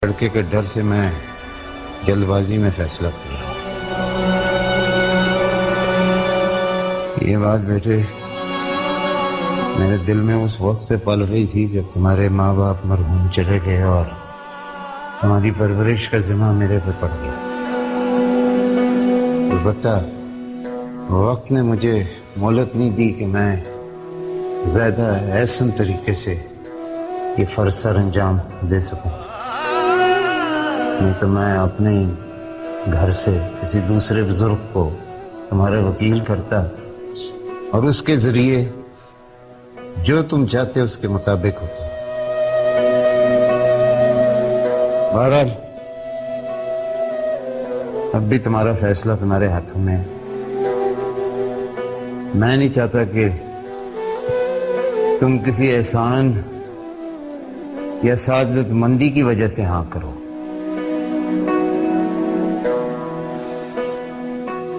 लड़के के डर से मैं जल्दबाजी में फैसला किया। ये बात बेटे मेरे दिल में उस वक्त से पल रही थी जब तुम्हारे माँ बाप मरहूम चले गए और तुम्हारी परवरिश का जिम्मा मेरे पे पड़ गया। अलबत्ता वक्त ने मुझे मोहलत नहीं दी कि मैं ज्यादा ऐसन तरीके से ये फर्ज सर अंजाम दे सकूं। नहीं तो मैं अपने घर से किसी दूसरे बुजुर्ग को तुम्हारे वकील करता और उसके जरिए जो तुम चाहते उसके मुताबिक होता। बहरहाल अब भी तुम्हारा फैसला तुम्हारे हाथों में है। मैं नहीं चाहता कि तुम किसी एहसान या सादतमंदी की वजह से हाँ करो।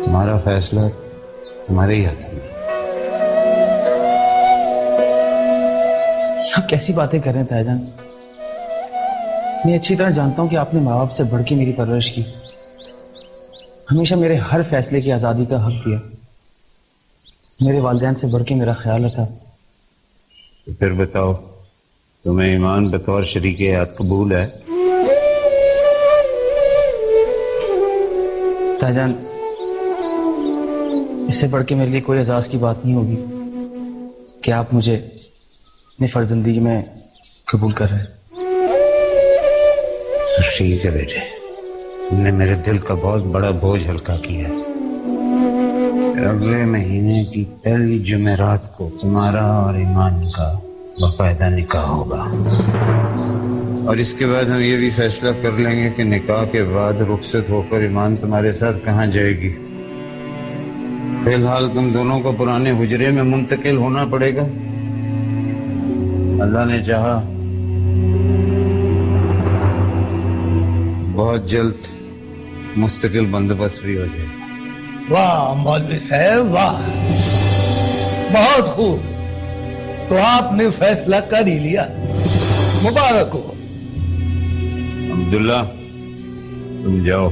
तुम्हारा फैसला तुम्हारे ही हाथ में। आप कैसी बातें कर रहे हैं ताईजान? मैं अच्छी तरह जानता हूं कि आपने माँ बाप से बढ़ के मेरी परवरिश की, हमेशा मेरे हर फैसले की आजादी का हक दिया, मेरे वालिदैन से बढ़ के मेरा ख्याल रखा। तो फिर बताओ, तुम्हें ईमान बतौर शरीके हयात कबूल है? ताईजान, इससे बढ़ के मेरे लिए कोई एजाज की बात नहीं होगी कि आप मुझे अपनी फर्जंदगी में कबूल कर रहे हैं। ठीक है बेटे, तुमने मेरे दिल का बहुत बड़ा बोझ हल्का किया है। अगले महीने की पहली जुमेरात को तुम्हारा और ईमान का बाकायदा निकाह होगा और इसके बाद हम ये भी फैसला कर लेंगे कि निकाह के बाद रुखसत होकर ईमान तुम्हारे साथ कहाँ जाएगी। फिलहाल तुम दोनों को पुराने हुजरे में मुंतकिल होना पड़ेगा। अल्लाह ने चाहा बहुत जल्द मुस्तकिल बंदोबस्त भी हो जाए। वाह मौलवी साहब वाह, बहुत खूब। तो आपने फैसला कर ही लिया, मुबारक हो। अब्दुल्ला तुम जाओ,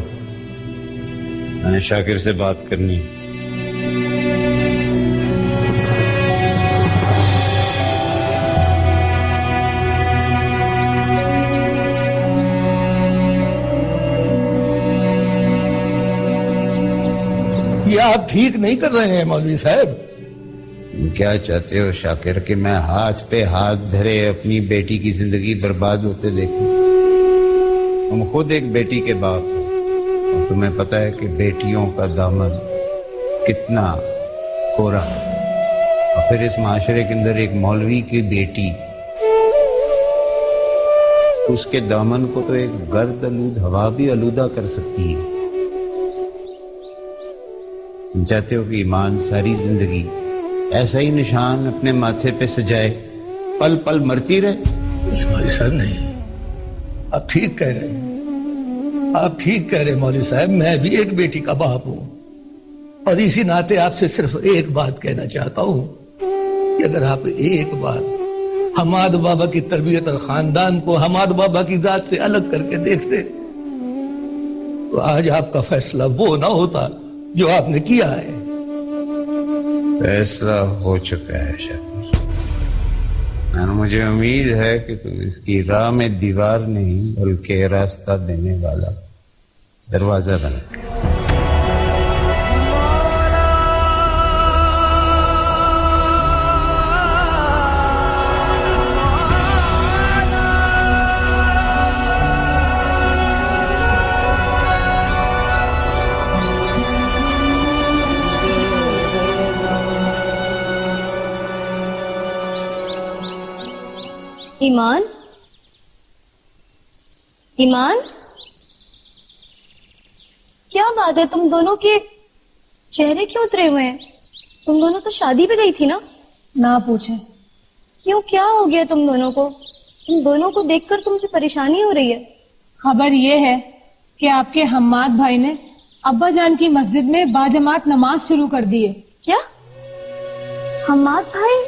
मैंने शाकिर से बात करनी है। ये आप ठीक नहीं कर रहे हैं मौलवी साहब। क्या चाहते हो शाकिर कि मैं हाथ पे हाथ धरे अपनी बेटी की जिंदगी बर्बाद होते देखूं? तुम खुद एक बेटी के बाप हो और तुम्हें पता है कि बेटियों का दामन कितना कोरा है। और फिर इस माशरे के अंदर एक मौलवी की बेटी, उसके दामन को तो एक गर्द आलूद हवा भी आलूदा कर सकती है। तुम चाहते हो कि ईमान सारी जिंदगी ऐसा ही निशान अपने माथे पे सजाए, पल पल मरती रहे? मौलवी साहब नहीं, आप ठीक कह रहे हैं, आप ठीक कह रहे हैं मौलवी साहब। मैं भी एक बेटी का बाप हूं और इसी नाते आपसे सिर्फ एक बात कहना चाहता हूं कि अगर आप एक बार हमाद बाबा की तरबियत और खानदान को हमाद बाबा की जात से अलग करके देखते तो आज आपका फैसला वो ना होता जो आपने किया है। फैसला हो चुका है शाकिर, और मुझे उम्मीद है कि तुम इसकी राह में दीवार नहीं बल्कि रास्ता देने वाला दरवाजा बन गए। ईमान, ईमान, क्या बात है? तुम दोनों के चेहरे क्यों उतरे हुए हैं? तुम दोनों तो शादी पे गई थी ना? ना पूछे। क्यों, क्या हो गया तुम दोनों को? तुम दोनों को देखकर तो मुझे परेशानी हो रही है। खबर ये है कि आपके हम्माद भाई ने अब्बा जान की मस्जिद में बाजमात नमाज शुरू कर दी है। क्या? हम्माद भाई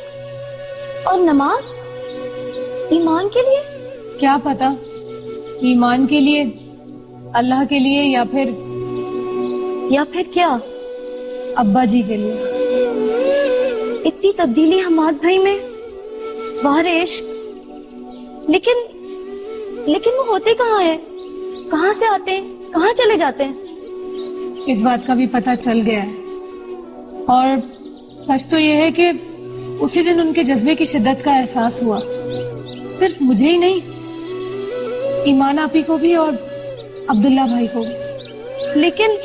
और नमाज ईमान के लिए? क्या पता, ईमान के लिए, अल्लाह के लिए, या फिर क्या? अब्बा जी के लिए। इतनी तब्दीली हमाद भाई में, वाह रेश। लेकिन वो होते कहाँ हैं? कहाँ से आते हैं, कहाँ चले जाते हैं? इस बात का भी पता चल गया है, और सच तो यह है कि उसी दिन उनके जज्बे की शिद्दत का एहसास हुआ, सिर्फ मुझे ही नहीं, ईमान आपी को भी और अब्दुल्ला भाई को भी। लेकिन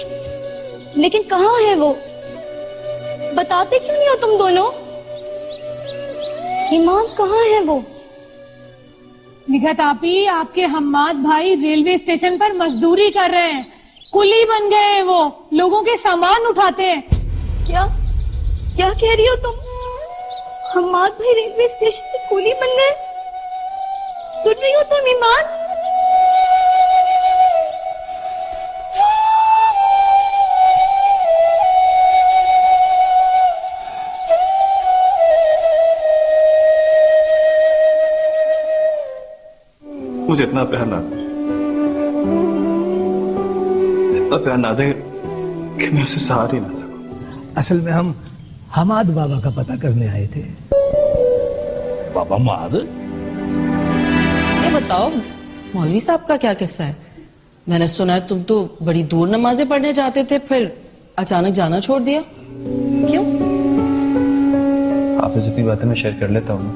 कहाँ है वो? बताते क्यों नहीं हो तुम दोनों? ईमान कहाँ है वो? निगहत आपी, आपके हम्माद भाई रेलवे स्टेशन पर मजदूरी कर रहे हैं, कुली बन गए हैं, वो लोगों के सामान उठाते हैं। क्या कह रही हो तुम? हम्माद भाई रेलवे स्टेशन पे कुली बन गए? सुन रही हो तुम ईमान? मुझे इतना प्यार ना दे कि मैं उसे सहार ही ना सकूं। असल में हम हमाद बाबा का पता करने आए थे। बाबा माद, ये बताओ मौलवी साहब का क्या किस्सा है? मैंने सुना है तुम तो बड़ी दूर नमाजें पढ़ने जाते थे, फिर अचानक जाना छोड़ दिया, क्यों? आपसे जितनी बातें मैं शेयर कर लेता हूँ,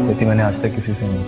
लेकिन मैंने आज तक किसी से नहीं।